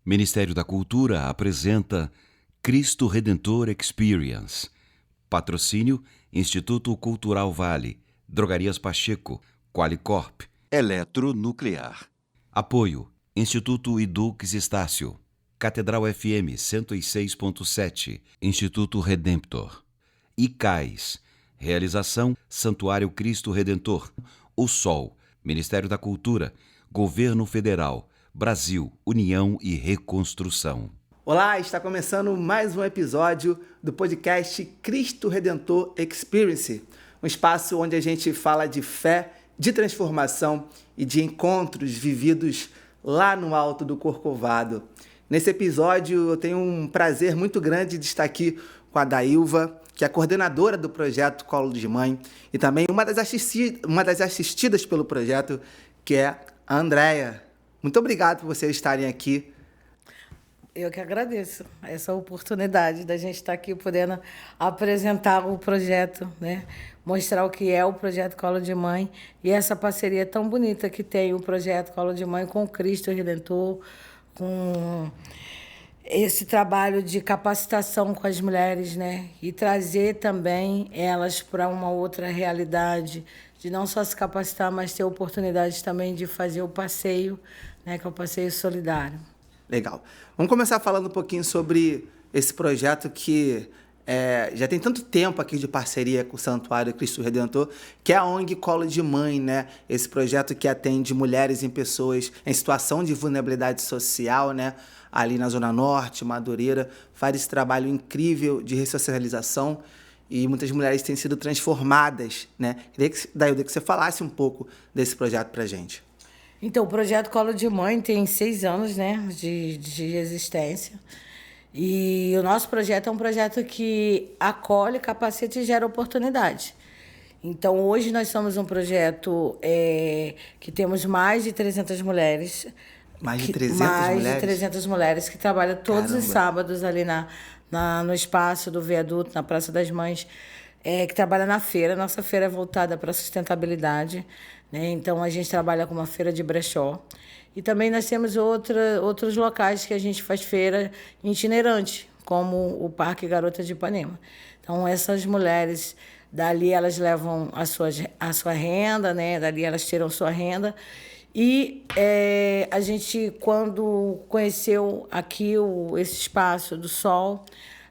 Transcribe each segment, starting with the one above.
Ministério da Cultura apresenta Cristo Redentor Experience. Patrocínio: Instituto Cultural Vale, Drogarias Pacheco, Qualicorp, Eletronuclear. Apoio: Instituto Idux Estácio, Catedral FM 106.7, Instituto Redemptor. ICAIS. Realização: Santuário Cristo Redentor, O Sol, Ministério da Cultura, Governo Federal, Brasil, União e Reconstrução. Olá, está começando mais um episódio do podcast Cristo Redentor Experience, um espaço onde a gente fala de fé, de transformação e de encontros vividos lá no alto do Corcovado. Nesse episódio eu tenho um prazer muito grande de estar aqui com a Dailva, que é a coordenadora do projeto Colo de Mãe, e também uma das assistidas pelo projeto, que é a Andréia. Muito obrigado por vocês estarem aqui. Eu que agradeço essa oportunidade da gente estar aqui podendo apresentar o projeto, né? Mostrar o que é o projeto Colo de Mãe e essa parceria tão bonita que tem o projeto Colo de Mãe com o Cristo Redentor, com esse trabalho de capacitação com as mulheres, né? E trazer também elas para uma outra realidade, de não só se capacitar, mas ter oportunidade também de fazer o passeio, né? Que é o passeio solidário. Legal. Vamos começar falando um pouquinho sobre esse projeto que já tem tanto tempo aqui de parceria com o Santuário Cristo Redentor, que é a ONG Colo de Mãe, né? Esse projeto que atende mulheres em pessoas em situação de vulnerabilidade social, né? Ali na Zona Norte, Madureira, faz esse trabalho incrível de ressocialização e muitas mulheres têm sido transformadas, né? Queria que, Dailda, que você falasse um pouco desse projeto pra gente. Então, o projeto Colo de Mãe tem 6 anos, né, de existência. E o nosso projeto é um projeto que acolhe, capacita e gera oportunidade. Então, hoje nós somos um projeto que temos mais de 300 mulheres. Mais de 300 mulheres? Mais de 300 mulheres que trabalham todos os sábados ali no espaço do viaduto, na Praça das Mães, que trabalha na feira. Nossa feira é voltada para a sustentabilidade, né? Então, a gente trabalha com uma feira de brechó. E também nós temos outros locais que a gente faz feira itinerante, como o Parque Garota de Ipanema. Então, essas mulheres, dali elas levam a sua renda, né? Dali elas tiram sua renda. E a gente, quando conheceu aqui esse espaço do Sol,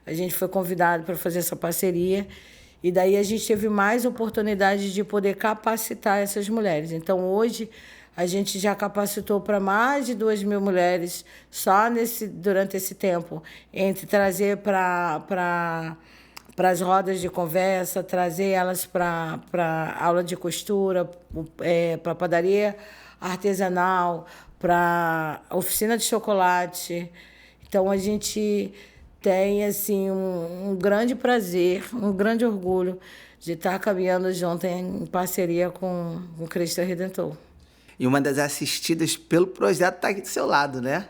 a gente foi convidado para fazer essa parceria. E daí a gente teve mais oportunidade de poder capacitar essas mulheres. Então, hoje, a gente já capacitou para mais de 2.000 mulheres só durante esse tempo, entre trazer para as rodas de conversa, trazer elas para aula de costura, para padaria artesanal, para oficina de chocolate. Então, a gente tem assim, um grande prazer, um grande orgulho de estar caminhando junto em parceria com o Cristo Redentor. E uma das assistidas pelo projeto está aqui do seu lado, né?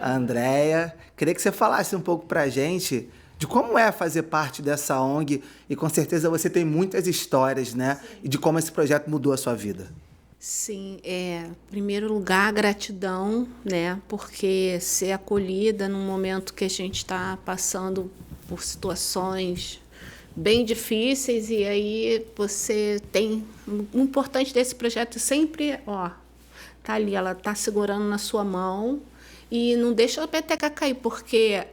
Andréia. Queria que você falasse um pouco para a gente de como é fazer parte dessa ONG, e com certeza você tem muitas histórias, né? Sim. E de como esse projeto mudou a sua vida. Sim, em primeiro lugar, gratidão, né? Porque ser acolhida num momento que a gente está passando por situações bem difíceis, e aí você tem... O importante desse projeto sempre, tá ali, ela tá segurando na sua mão e não deixa a peteca cair, porque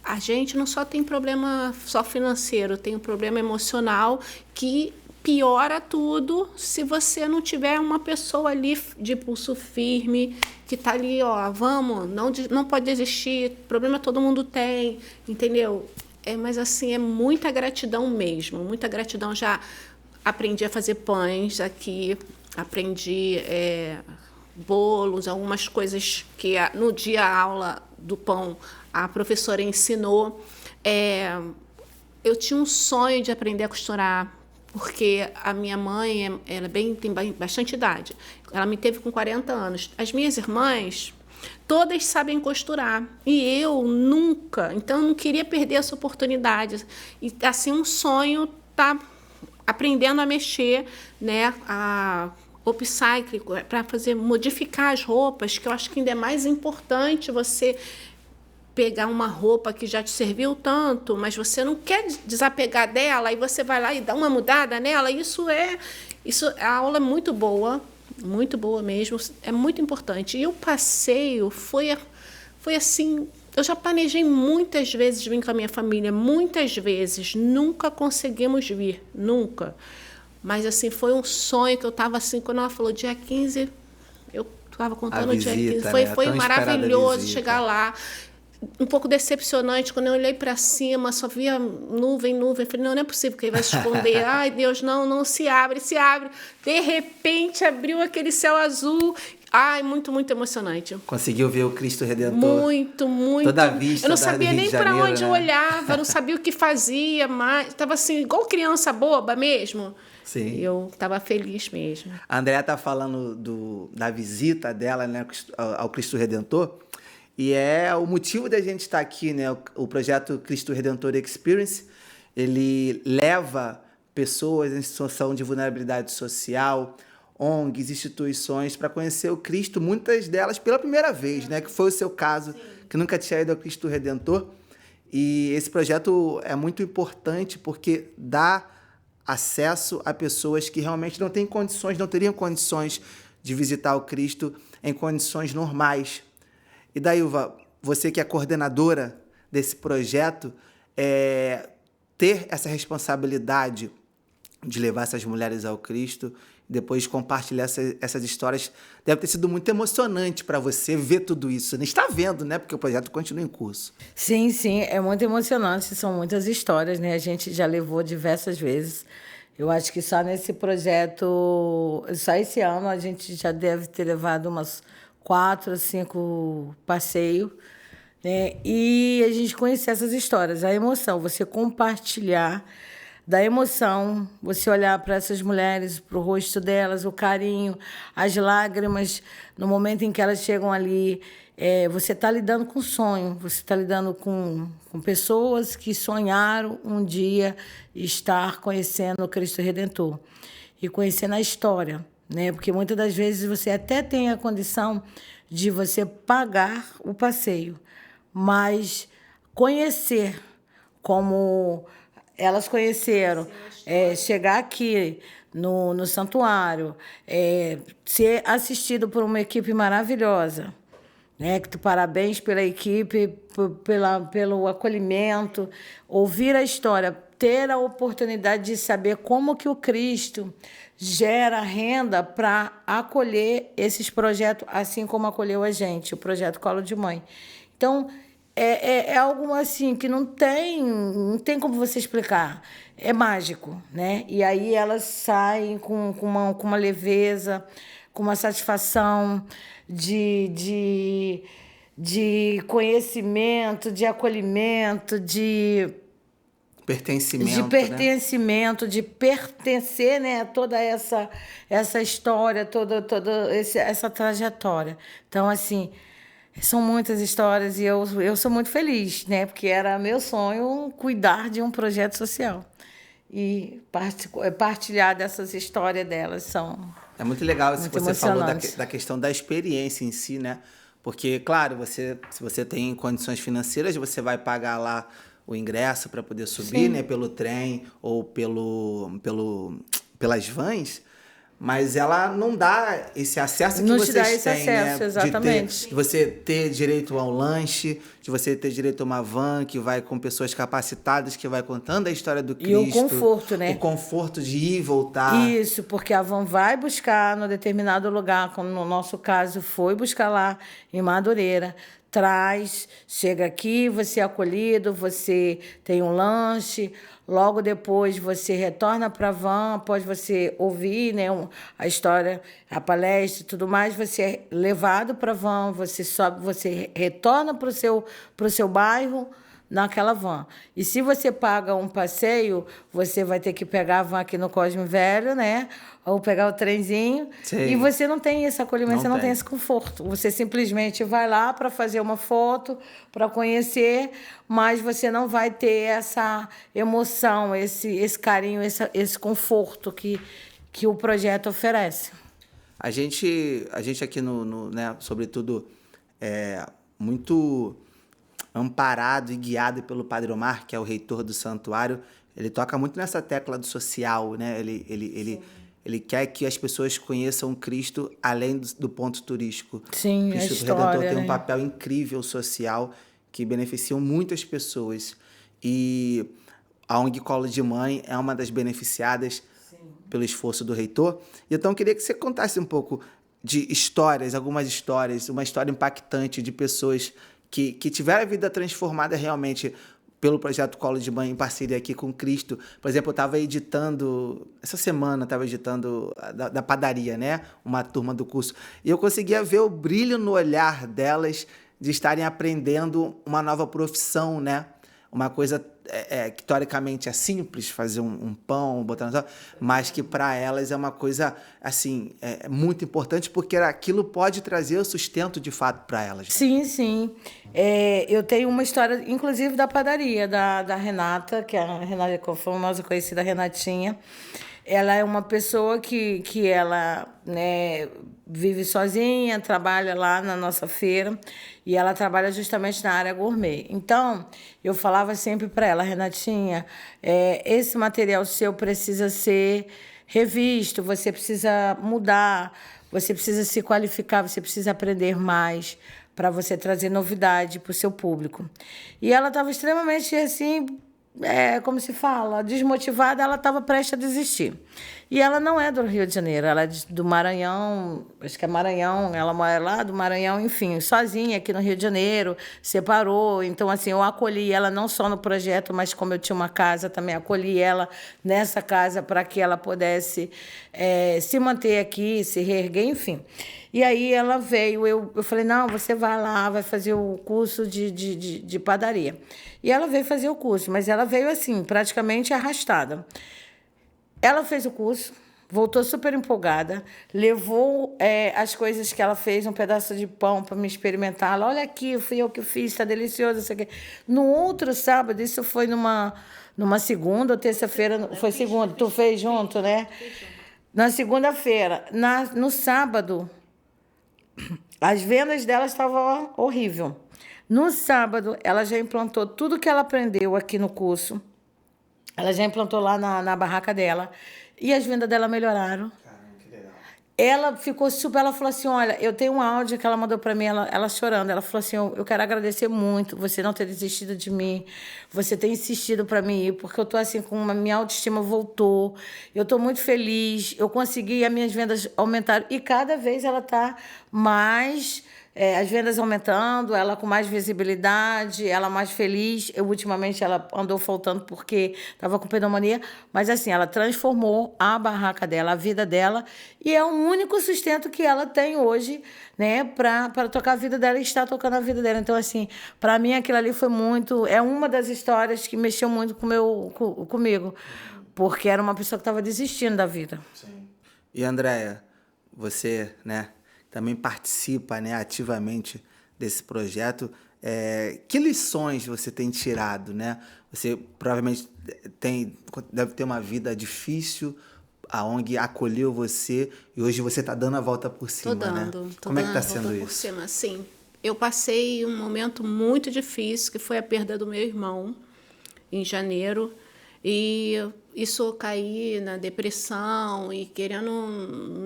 a gente não só tem problema só financeiro, tem um problema emocional que piora tudo se você não tiver uma pessoa ali de pulso firme, que tá ali, vamos, não pode desistir, problema todo mundo tem, entendeu? Mas assim, é muita gratidão mesmo, muita gratidão. Já aprendi a fazer pães aqui, aprendi bolos, algumas coisas que no dia aula do pão a professora ensinou. Eu tinha um sonho de aprender a costurar, porque a minha mãe tem bastante idade. Ela me teve com 40 anos. As minhas irmãs, todas sabem costurar. E eu nunca. Então, eu não queria perder essa oportunidade. E, assim, um sonho tá aprendendo a mexer, né? upcycling, para modificar as roupas, que eu acho que ainda é mais importante você pegar uma roupa que já te serviu tanto, mas você não quer desapegar dela, e você vai lá e dá uma mudada nela. A aula é muito boa mesmo, é muito importante. E o passeio foi assim, eu já planejei muitas vezes vir com a minha família, muitas vezes, nunca conseguimos vir, nunca. Mas assim, foi um sonho que eu estava assim, quando ela falou dia 15, eu estava contando o dia 15. Foi maravilhoso chegar lá. Um pouco decepcionante, quando eu olhei para cima, só via nuvem. Falei, não é possível que ele vai se esconder. Ai, Deus, não, se abre. De repente, abriu aquele céu azul. Ai, muito, muito emocionante. Conseguiu ver o Cristo Redentor? Muito. Toda a vista. Eu não sabia nem para onde eu olhava, não sabia o que fazia, mas estava assim, igual criança boba mesmo. Sim. Eu estava feliz mesmo. A Andréa está falando da visita dela, né, ao Cristo Redentor. E é o motivo da gente estar aqui, né? O projeto Cristo Redentor Experience, ele leva pessoas em situação de vulnerabilidade social, ONGs, instituições, para conhecer o Cristo, muitas delas pela primeira vez, né? Que foi o seu caso, sim, que nunca tinha ido ao Cristo Redentor. E esse projeto é muito importante porque dá acesso a pessoas que realmente não teriam condições de visitar o Cristo em condições normais. E Dailva, você que é coordenadora desse projeto, ter essa responsabilidade de levar essas mulheres ao Cristo, depois compartilhar essas histórias, deve ter sido muito emocionante para você ver tudo isso. Você está vendo, né? Porque o projeto continua em curso. Sim, é muito emocionante, são muitas histórias, né? A gente já levou diversas vezes. Eu acho que só nesse projeto, só esse ano, a gente já deve ter levado umas 4 ou 5 passeios, né? E a gente conhecer essas histórias, a emoção, você compartilhar da emoção, você olhar para essas mulheres, para o rosto delas, o carinho, as lágrimas, no momento em que elas chegam ali, você está lidando com sonho, você está lidando com pessoas que sonharam um dia estar conhecendo o Cristo Redentor e conhecendo a história, né? Porque muitas das vezes você até tem a condição de você pagar o passeio, mas conhecer como elas conheceram, chegar aqui no santuário, ser assistido por uma equipe maravilhosa, né? Parabéns pela equipe, pelo acolhimento, ouvir a história, ter a oportunidade de saber como que o Cristo gera renda para acolher esses projetos, assim como acolheu a gente, o projeto Colo de Mãe. Então, é algo assim que não tem como você explicar. É mágico, né? E aí elas saem com uma leveza, com uma satisfação de conhecimento, de acolhimento, de pertencimento, de pertencer, né, a toda essa história, toda essa trajetória. Então, assim, são muitas histórias e eu sou muito feliz, né, porque era meu sonho cuidar de um projeto social. E partilhar dessas histórias delas É muito legal isso que você falou da questão da experiência em si, né? Porque, claro, se você tem condições financeiras, você vai pagar lá o ingresso para poder subir, né, pelo trem ou pelas vans, mas ela não dá esse acesso que vocês têm, né? Exatamente. De você ter direito ao lanche, de você ter direito a uma van que vai com pessoas capacitadas, que vai contando a história do Cristo. E o conforto, né? O conforto de ir e voltar. Isso, porque a van vai buscar no determinado lugar, como no nosso caso foi buscar lá em Madureira, traz, chega aqui, você é acolhido, você tem um lanche, logo depois você retorna para a van, após você ouvir, né, a história, a palestra e tudo mais, você é levado para a van, você sobe, você retorna para o seu bairro naquela van. E se você paga um passeio, você vai ter que pegar a van aqui no Cosme Velho, né? Ou pegar o trenzinho. Sim. E você não tem esse acolhimento, você não tem esse conforto. Você simplesmente vai lá para fazer uma foto, para conhecer, mas você não vai ter essa emoção, esse carinho, esse conforto que o projeto oferece. A gente aqui né, sobretudo, muito amparado e guiado pelo Padre Omar, que é o reitor do santuário, ele toca muito nessa tecla do social, né? Ele quer que as pessoas conheçam Cristo além do ponto turístico. Sim, Cristo a história, Redentor tem um né? papel incrível social que beneficia muitas pessoas. E a ONG Colo de Mãe é uma das beneficiadas pelo esforço do reitor. Então, eu queria que você contasse um pouco de algumas histórias, uma história impactante de pessoas que tiveram a vida transformada realmente pelo projeto Colo de Mãe, em parceria aqui com Cristo. Por exemplo, eu estava editando, essa semana, da padaria, né? Uma turma do curso. E eu conseguia ver o brilho no olhar delas de estarem aprendendo uma nova profissão, né? Uma coisa que teoricamente é simples, fazer um pão, botar no... mas que para elas é uma coisa assim, muito importante, porque aquilo pode trazer o sustento de fato para elas. Sim, sim. Eu tenho uma história, inclusive, da padaria, da Renata, que é a Renata, a famosa conhecida Renatinha. Ela é uma pessoa que ela, né, vive sozinha, trabalha lá na nossa feira, e ela trabalha justamente na área gourmet. Então, eu falava sempre para ela, Renatinha, esse material seu precisa ser revisto, você precisa mudar, você precisa se qualificar, você precisa aprender mais para você trazer novidade para o seu público. E ela estava extremamente assim, como se fala, desmotivada, ela estava prestes a desistir. E ela não é do Rio de Janeiro, ela é do Maranhão, acho que é Maranhão, ela mora lá do Maranhão, enfim, sozinha aqui no Rio de Janeiro, separou. Então, assim, eu acolhi ela não só no projeto, mas como eu tinha uma casa, também acolhi ela nessa casa para que ela pudesse se manter aqui, se reerguer, enfim. E aí ela veio, eu falei, não, você vai lá, vai fazer o curso de padaria. E ela veio fazer o curso, mas ela veio assim, praticamente arrastada. Ela fez o curso, voltou super empolgada, levou as coisas que ela fez, um pedaço de pão para me experimentar. Ela, olha aqui, fui eu que fiz, está delicioso, isso aqui. No outro sábado, isso foi numa segunda ou terça-feira, foi segunda, tu fez junto, né? Na segunda-feira. No sábado, as vendas dela estavam horrível. No sábado, ela já implantou tudo que ela aprendeu aqui no curso. Ela já implantou lá na barraca dela. E as vendas dela melhoraram. Caramba, que legal. Ela ficou super... Ela falou assim, olha, eu tenho um áudio que ela mandou para mim, ela chorando. Ela falou assim, eu quero agradecer muito você não ter desistido de mim. Você ter insistido para mim ir, porque eu estou assim, minha autoestima voltou. Eu estou muito feliz. Eu consegui, as minhas vendas aumentaram. E cada vez ela está mais... as vendas aumentando, ela com mais visibilidade, ela mais feliz. Ultimamente, ela andou faltando porque estava com pneumonia. Mas, assim, ela transformou a barraca dela, a vida dela. E é o único sustento que ela tem hoje, né, para tocar a vida dela e estar tocando a vida dela. Então, assim, para mim, aquilo ali foi muito... É uma das histórias que mexeu muito comigo. Porque era uma pessoa que estava desistindo da vida. Sim. E, Andréia, você, né, também participa, né, ativamente desse projeto. Que lições você tem tirado, né? Você provavelmente deve ter uma vida difícil, a ONG acolheu você e hoje você está dando a volta por cima, né? Como é que está sendo isso? Por cima, sim. Eu passei um momento muito difícil, que foi a perda do meu irmão, em janeiro. E isso eu caí na depressão e querendo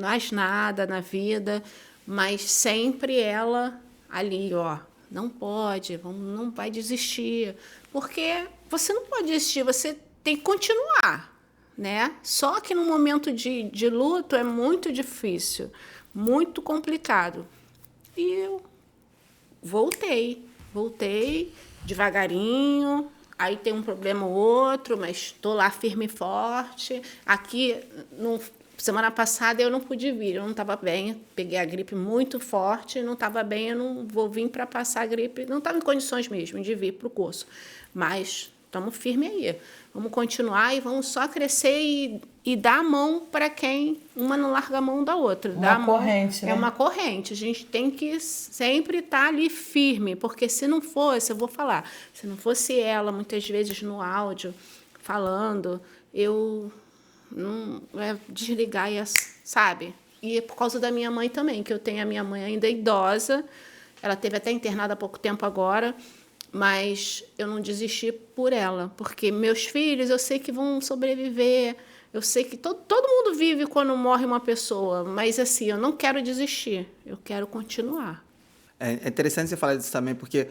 mais nada na vida, mas sempre ela ali, ó, não pode, não vai desistir, porque você não pode desistir, você tem que continuar, né? Só que no momento de luto é muito difícil, muito complicado. E eu voltei devagarinho. Aí tem um problema ou outro, mas estou lá firme e forte. Aqui, semana passada, eu não pude vir, eu não estava bem. Peguei a gripe muito forte, não estava bem, eu não vou vir para passar a gripe. Não estava em condições mesmo de vir para o curso. Mas estamos firmes aí. Vamos continuar e vamos só crescer e dar a mão para quem uma não larga a mão da outra. Uma corrente, né? É uma corrente. A gente tem que sempre estar ali firme, porque se não fosse, eu vou falar, se não fosse ela, muitas vezes no áudio, falando, eu não desligar, sabe? E por causa da minha mãe também, que eu tenho a minha mãe ainda idosa, ela teve até internada há pouco tempo agora, mas eu não desisti por ela, porque meus filhos eu sei que vão sobreviver, eu sei que todo mundo vive quando morre uma pessoa, mas assim, eu não quero desistir, eu quero continuar. É interessante você falar disso também, porque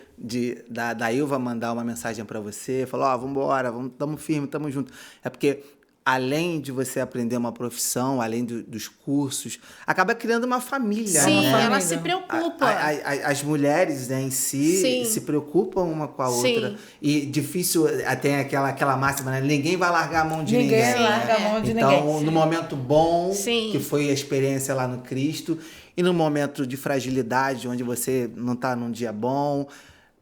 da Ilva mandar uma mensagem para você, falar, vamos embora, tamo firme, tamo junto. É porque, além de você aprender uma profissão, além dos cursos, acaba criando uma família, Sim, né? ela se preocupa. As mulheres, né, em si, Sim. se preocupam uma com a outra. Sim. E difícil, tem aquela máxima, né? Ninguém vai largar a mão de ninguém. Ninguém larga a mão de Então, ninguém. no momento bom, Sim. que foi a experiência lá no Cristo, e no momento de fragilidade, onde você não está num dia bom,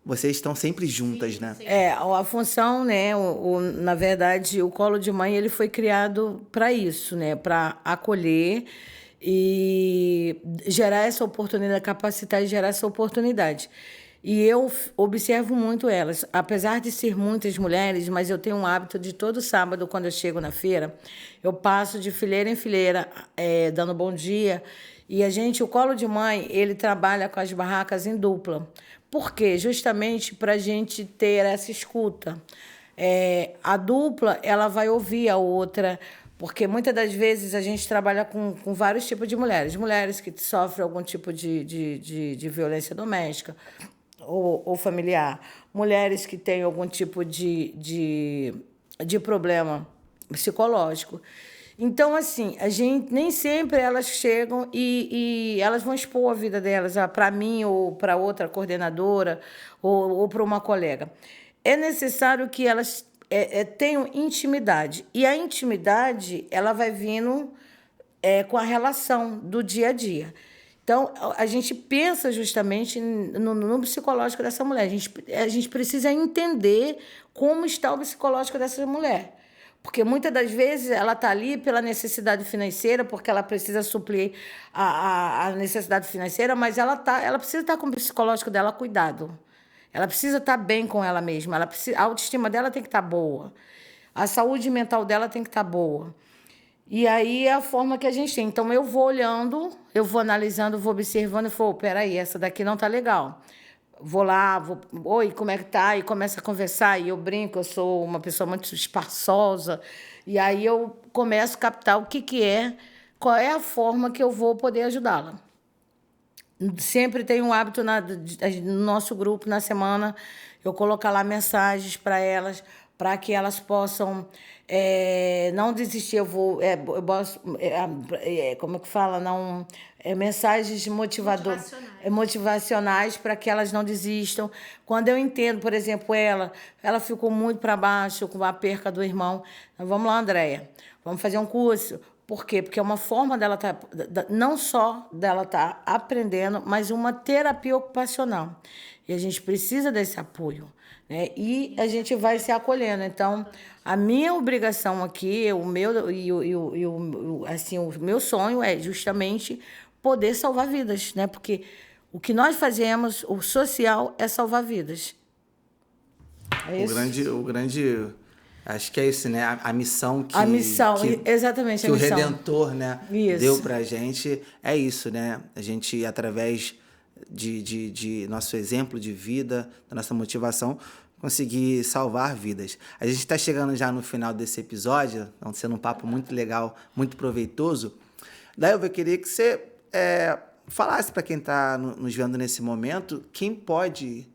vocês estão sempre juntas, né? A função, né, na verdade, o Colo de Mãe ele foi criado para isso, né, para acolher e gerar essa oportunidade, capacitar e gerar essa oportunidade. E eu observo muito elas, apesar de ser muitas mulheres, mas eu tenho um hábito de todo sábado, quando eu chego na feira, eu passo de fileira em fileira, dando bom dia. E o Colo de Mãe, ele trabalha com as barracas em dupla. Por quê? Justamente para a gente ter essa escuta. A dupla, ela vai ouvir a outra, porque muitas das vezes a gente trabalha com vários tipos de mulheres. Mulheres que sofrem algum tipo de violência doméstica ou familiar. Mulheres que têm algum tipo de problema psicológico. Então, assim, a gente nem sempre elas chegam e elas vão expor a vida delas para mim ou para outra coordenadora ou para uma colega. É necessário que elas tenham intimidade. E a intimidade ela vai vindo com a relação do dia a dia. Então, a gente pensa justamente no psicológico dessa mulher. A gente precisa entender como está o psicológico dessa mulher. Porque muitas das vezes ela está ali pela necessidade financeira, porque ela precisa suprir a necessidade financeira, mas ela precisa estar com o psicológico dela cuidado. Ela precisa estar bem com ela mesma. A autoestima dela tem que estar boa. A saúde mental dela tem que estar boa. E aí é a forma que a gente tem. Então, eu vou olhando, eu vou analisando, vou observando e falo, peraí, essa daqui não está legal. Vou lá, oi, como é que tá? E começa a conversar, e eu brinco, eu sou uma pessoa muito espaçosa, e aí eu começo a captar qual é a forma que eu vou poder ajudá-la. Sempre tenho um hábito no nosso grupo, na semana, eu colocar lá mensagens para elas, para que elas possam não desistir. Como é que fala? Não, mensagens motivacionais para que elas não desistam. Quando eu entendo, por exemplo, ela ficou muito para baixo com a perca do irmão. Vamos lá, Andréia, vamos fazer um curso. Por quê? Porque é uma forma dela não só dela estar aprendendo, mas uma terapia ocupacional. E a gente precisa desse apoio, né? E a gente vai se acolhendo. Então, a minha obrigação aqui, o meu sonho é justamente poder salvar vidas, né? Porque o que nós fazemos, o social, é salvar vidas. É isso. O grande acho que é isso, né? A missão exatamente, que o Redentor, né, isso. deu pra gente é isso, né? A gente, através de nosso exemplo de vida, da nossa motivação, conseguir salvar vidas. A gente está chegando já no final desse episódio, está sendo um papo muito legal, muito proveitoso. Daí eu queria que você falasse para quem está nos vendo nesse momento, quem pode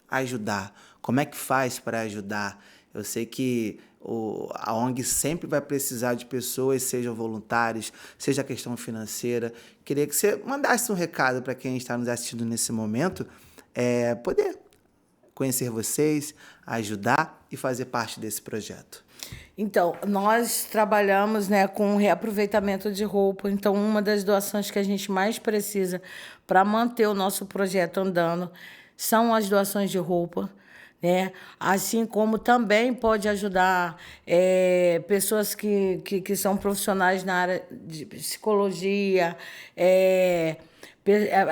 ajudar, como é que faz para ajudar. Eu sei que a ONG sempre vai precisar de pessoas, sejam voluntários, seja a questão financeira. Queria que você mandasse um recado para quem está nos assistindo nesse momento, poder conhecer vocês, ajudar e fazer parte desse projeto. Então, nós trabalhamos, né, com reaproveitamento de roupa. Então, uma das doações que a gente mais precisa para manter o nosso projeto andando são as doações de roupa, né? Assim como também pode ajudar pessoas que são profissionais na área de psicologia.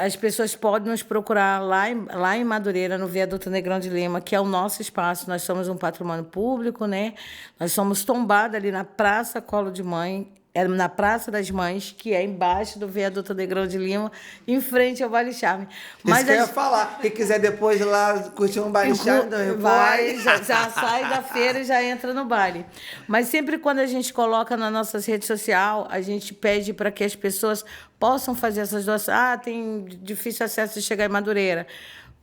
As pessoas podem nos procurar lá em Madureira, no Viaduto Negrão de Lima, que é o nosso espaço. Nós somos um patrimônio público, né? Nós somos tombados ali na Praça Colo de Mãe, É na Praça das Mães, que é embaixo do viaduto Negrão de Lima, em frente ao Baile Charme. Mas isso que eu ia falar. Quem quiser depois ir lá curtir um Baile Charme, vai, já sai da feira e já entra no baile. Mas sempre quando a gente coloca nas nossas redes sociais, a gente pede para que as pessoas possam fazer essas doações. Tem difícil acesso de chegar em Madureira.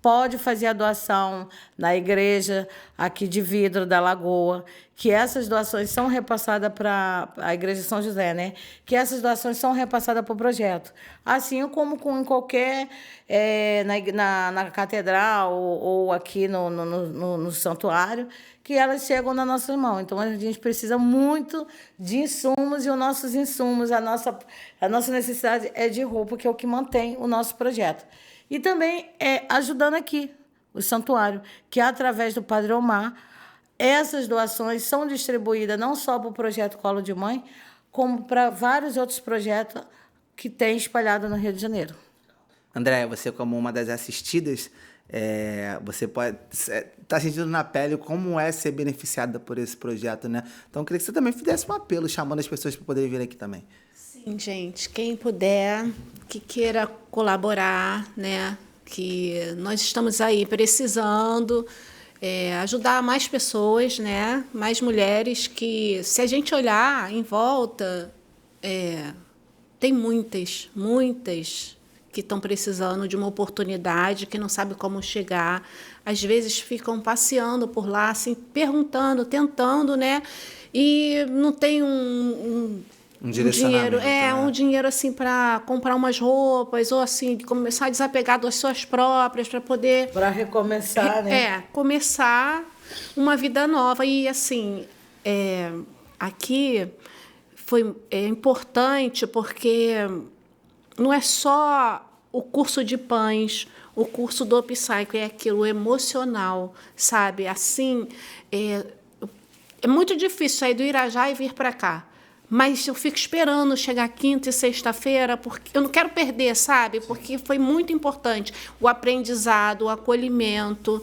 Pode fazer a doação na igreja aqui de Vidro da Lagoa, que essas doações são repassadas para a Igreja São José, né? Que essas doações são repassadas para o projeto. Assim como em qualquer, na catedral ou aqui no santuário, que elas chegam nas nossas mãos. Então, a gente precisa muito de insumos, e os nossos insumos, a nossa necessidade é de roupa, que é o que mantém o nosso projeto. E também ajudando aqui o santuário, que através do Padre Omar, essas doações são distribuídas não só para o projeto Colo de Mãe, como para vários outros projetos que tem espalhado no Rio de Janeiro. Andréia, você como uma das assistidas, você pode estar sentindo na pele como é ser beneficiada por esse projeto, né? Então, eu queria que você também fizesse um apelo, chamando as pessoas para poderem vir aqui também. Sim, gente, quem puder, que queira colaborar, né? Que nós estamos aí precisando ajudar mais pessoas, né? Mais mulheres, que se a gente olhar em volta, tem muitas que estão precisando de uma oportunidade, que não sabem como chegar. Às vezes ficam passeando por lá, assim, perguntando, tentando, né? E não tem um direcionamento, dinheiro, um dinheiro assim para comprar umas roupas, ou assim, de começar a desapegar das suas próprias, para poder... Para recomeçar, né? Começar uma vida nova. E, assim, aqui foi importante porque não é só o curso de pães, o curso do Psycho, é aquilo emocional, sabe? Assim, é muito difícil sair do Irajá e vir para cá. Mas eu fico esperando chegar quinta e sexta-feira, porque eu não quero perder, sabe? Porque foi muito importante o aprendizado, o acolhimento.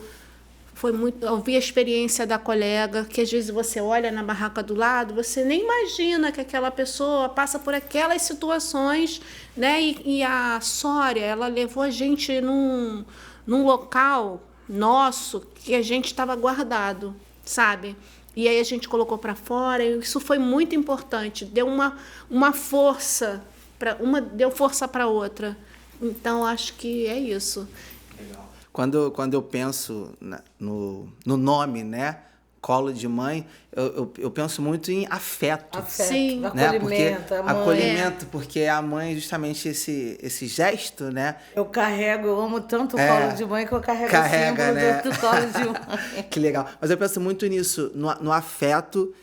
Foi muito, eu vi a experiência da colega, que às vezes você olha na barraca do lado, você nem imagina que aquela pessoa passa por aquelas situações, né? E a Sória, ela levou a gente num local nosso que a gente estava guardado, sabe? E aí a gente colocou para fora, e isso foi muito importante. Deu uma força, deu força para outra. Então, acho que é isso. Legal. Quando eu penso no nome, né? Colo de Mãe, eu penso muito em afeto. Sim, né? acolhimento. Acolhimento, porque a mãe, justamente esse gesto, né? Eu amo tanto o colo de mãe que eu carrego o símbolo, né? do colo de mãe. Que legal. Mas eu penso muito nisso, no afeto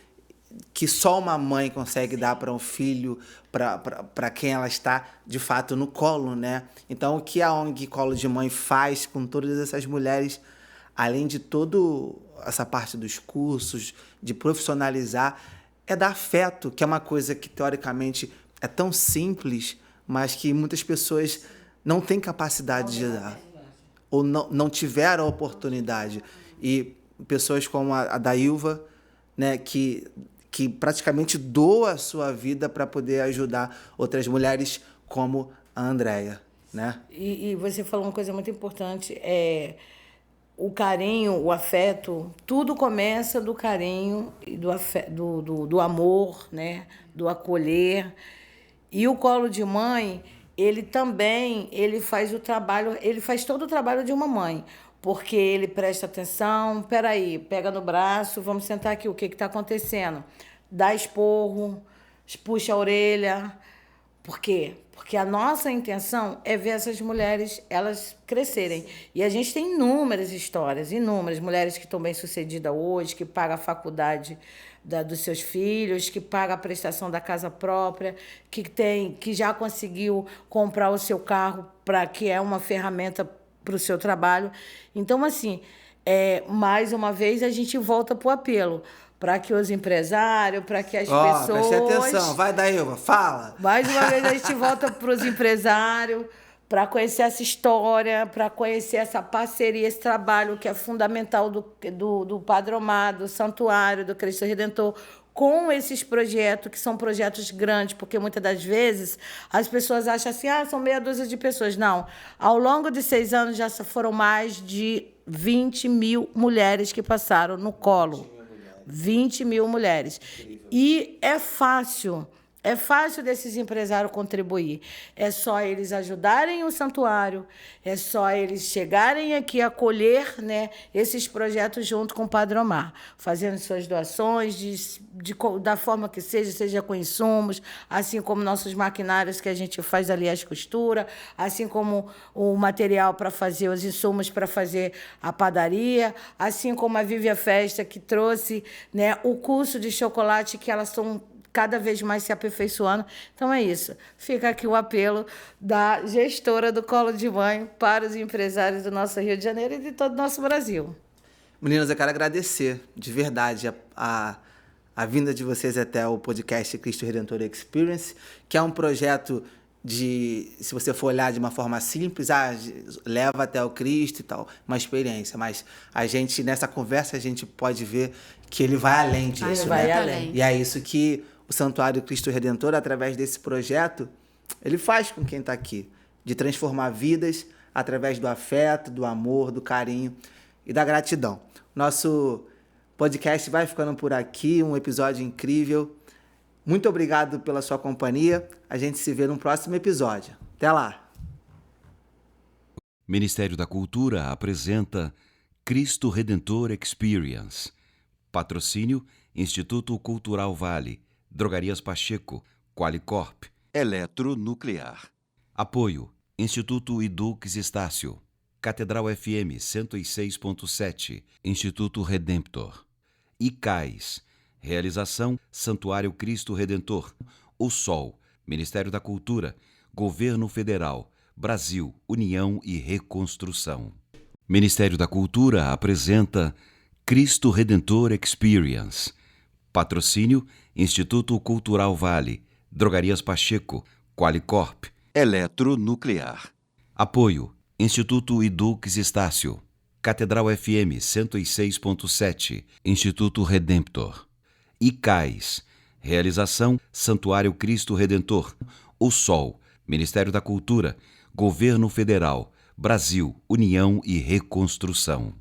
que só uma mãe consegue dar para um filho, para quem ela está, de fato, no colo, né? Então, o que a ONG Colo de Mãe faz com todas essas mulheres, além de todo essa parte dos cursos, de profissionalizar, é dar afeto, que é uma coisa que, teoricamente, é tão simples, mas que muitas pessoas não têm capacidade de dar, ou não tiveram a oportunidade. E pessoas como a Dailva, né, que praticamente doa a sua vida para poder ajudar outras mulheres como a Andréia, né? E você falou uma coisa muito importante, o carinho, o afeto, tudo começa do carinho e do amor, né? Do acolher. E o colo de mãe, ele faz todo o trabalho de uma mãe, porque ele presta atenção, peraí, pega no braço, vamos sentar aqui, o que está acontecendo? Dá esporro, puxa a orelha. Por quê? Porque a nossa intenção é ver essas mulheres, elas crescerem. E a gente tem inúmeras histórias, inúmeras mulheres que estão bem-sucedidas hoje, que pagam a faculdade dos seus filhos, que pagam a prestação da casa própria, que já conseguiu comprar o seu carro, que é uma ferramenta para o seu trabalho. Então, assim, mais uma vez, a gente volta para o apelo, para que os empresários, para que as pessoas... Preste atenção, vai Dailva, fala! Mais uma vez, a gente volta para os empresários, para conhecer essa história, para conhecer essa parceria, esse trabalho que é fundamental do Padre Omar, do Santuário, do Cristo Redentor, com esses projetos, que são projetos grandes, porque muitas das vezes as pessoas acham assim, são meia dúzia de pessoas. Não, ao longo de 6 anos já foram mais de 20 mil mulheres que passaram no colo. 20 mil mulheres. E é fácil desses empresários contribuir. É só eles ajudarem o santuário, é só eles chegarem aqui a acolher, né, esses projetos junto com o Padre Omar, fazendo suas doações da forma que seja com insumos, assim como nossos maquinários que a gente faz ali as costuras, assim como o material para fazer os insumos para fazer a padaria, assim como a Vive Festa que trouxe, né, o curso de chocolate que elas estão cada vez mais se aperfeiçoando. Então é isso. Fica aqui o apelo da gestora do Colo de Mãe para os empresários do nosso Rio de Janeiro e de todo o nosso Brasil. Meninas, eu quero agradecer de verdade a vinda de vocês até o podcast Cristo Redentor Experience, que é um projeto se você for olhar de uma forma simples, leva até o Cristo e tal, uma experiência. Mas nessa conversa, a gente pode ver que ele vai além disso. Ele vai além. E é isso que o Santuário Cristo Redentor, através desse projeto, ele faz com quem está aqui, de transformar vidas através do afeto, do amor, do carinho e da gratidão. Nosso podcast vai ficando por aqui, um episódio incrível. Muito obrigado pela sua companhia. A gente se vê no próximo episódio. Até lá! Ministério da Cultura apresenta Cristo Redentor Experience. Patrocínio Instituto Cultural Vale, Drogarias Pacheco, Qualicorp, Eletronuclear. Apoio Instituto Idux Estácio, Catedral FM 106.7, Instituto Redemptor. ICAIS. Realização Santuário Cristo Redentor, O Sol, Ministério da Cultura, Governo Federal, Brasil, União e Reconstrução. Ministério da Cultura apresenta Cristo Redentor Experience. Patrocínio Instituto Cultural Vale, Drogarias Pacheco, Qualicorp, Eletronuclear. Apoio Instituto Idux Estácio, Catedral FM 106.7, Instituto Redemptor. ICAIS. Realização Santuário Cristo Redentor, O Sol, Ministério da Cultura, Governo Federal, Brasil, União e Reconstrução.